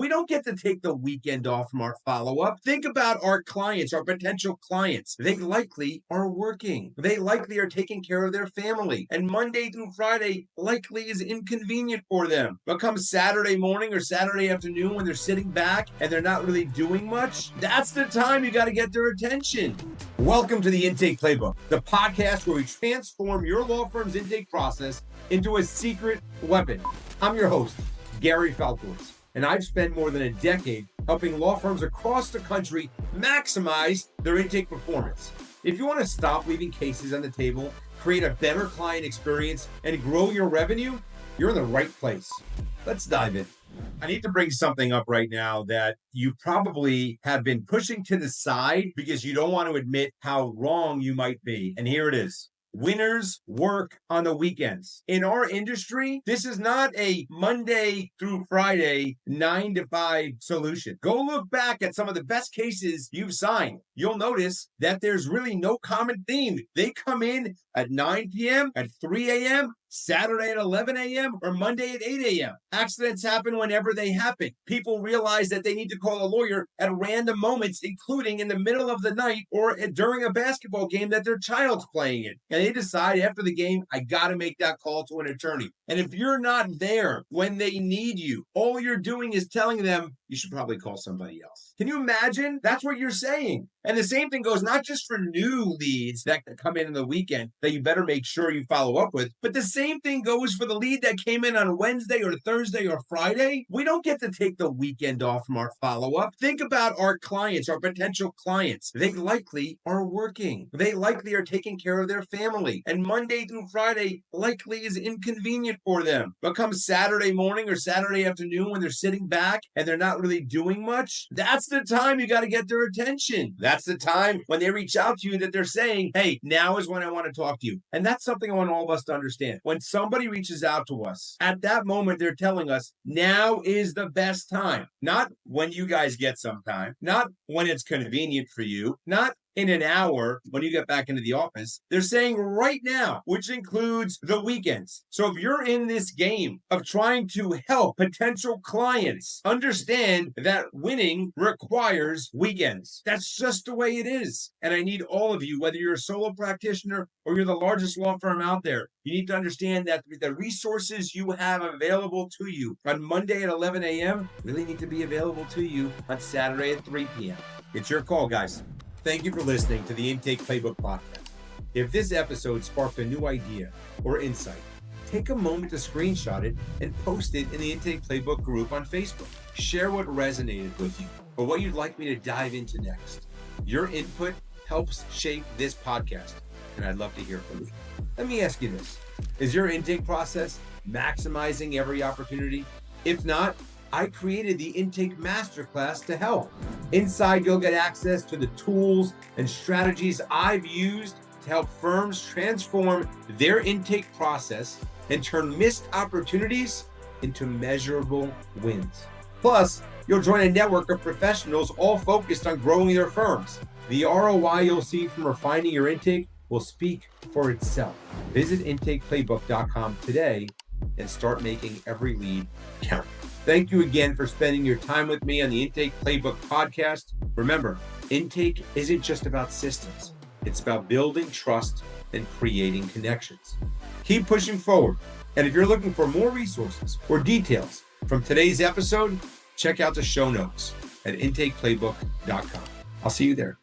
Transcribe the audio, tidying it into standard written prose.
We don't get to take the weekend off from our follow-up. Think about our clients, our potential clients. They likely are working. They likely are taking care of their family. And Monday through Friday likely is inconvenient for them. But come Saturday morning or Saturday afternoon when they're sitting back and they're not really doing much, that's the time you got to get their attention. Welcome to the Intake Playbook, the podcast where we transform your law firm's intake process into a secret weapon. I'm your host, Gary Falkowitz, and I've spent more than a decade helping law firms across the country maximize their intake performance. If you want to stop leaving cases on the table, create a better client experience, and grow your revenue, you're in the right place. Let's dive in. I need to bring something up right now that you probably have been pushing to the side because you don't want to admit how wrong you might be. And here it is. Winners work on the weekends. In our industry, this is not a Monday through Friday 9 to 5 solution. Go look back at some of the best cases you've signed. You'll notice that there's really no common theme. They come in at 9 p.m., at 3 a.m., Saturday at 11 a.m. or Monday at 8 a.m. Accidents happen whenever they happen. People realize that they need to call a lawyer at random moments, including in the middle of the night or during a basketball game that their child's playing in. And they decide after the game, I got to make that call to an attorney. And if you're not there when they need you, all you're doing is telling them, you should probably call somebody else. Can you imagine? That's what you're saying. And the same thing goes not just for new leads that come in the weekend that you better make sure you follow up with, but the same thing goes for the lead that came in on Wednesday or Thursday or Friday. We don't get to take the weekend off from our follow-up. Think about our clients, our potential clients. They likely are working. They likely are taking care of their family. And Monday through Friday likely is inconvenient for them. But come Saturday morning or Saturday afternoon when they're sitting back and they're not really doing much, that's the time you got to get their attention. That's the time when they reach out to you that they're saying, hey, now is when I want to talk to you. And that's something I want all of us to understand. When somebody reaches out to us, at that moment, they're telling us, now is the best time. Not when you guys get some time, not when it's convenient for you, not in an hour when you get back into the office. They're saying right now, which includes the weekends. So if you're in this game of trying to help potential clients understand that winning requires weekends, that's just the way it is. And I need all of you, whether you're a solo practitioner or you're the largest law firm out there, you need to understand that the resources you have available to you on Monday at 11 a.m. really need to be available to you on Saturday at 3 p.m. It's your call, guys. Thank you for listening to the Intake Playbook podcast. If this episode sparked a new idea or insight, take a moment to screenshot it and post it in the Intake Playbook group on Facebook. Share what resonated with you or what you'd like me to dive into next. Your input helps shape this podcast, and I'd love to hear from you. Let me ask you this. Is your intake process maximizing every opportunity? If not, I created the Intake Masterclass to help. Inside, you'll get access to the tools and strategies I've used to help firms transform their intake process and turn missed opportunities into measurable wins. Plus, you'll join a network of professionals all focused on growing their firms. The ROI you'll see from refining your intake will speak for itself. Visit intakeplaybook.com today and start making every lead count. Thank you again for spending your time with me on the Intake Playbook podcast. Remember, intake isn't just about systems. It's about building trust and creating connections. Keep pushing forward. And if you're looking for more resources or details from today's episode, check out the show notes at intakeplaybook.com. I'll see you there.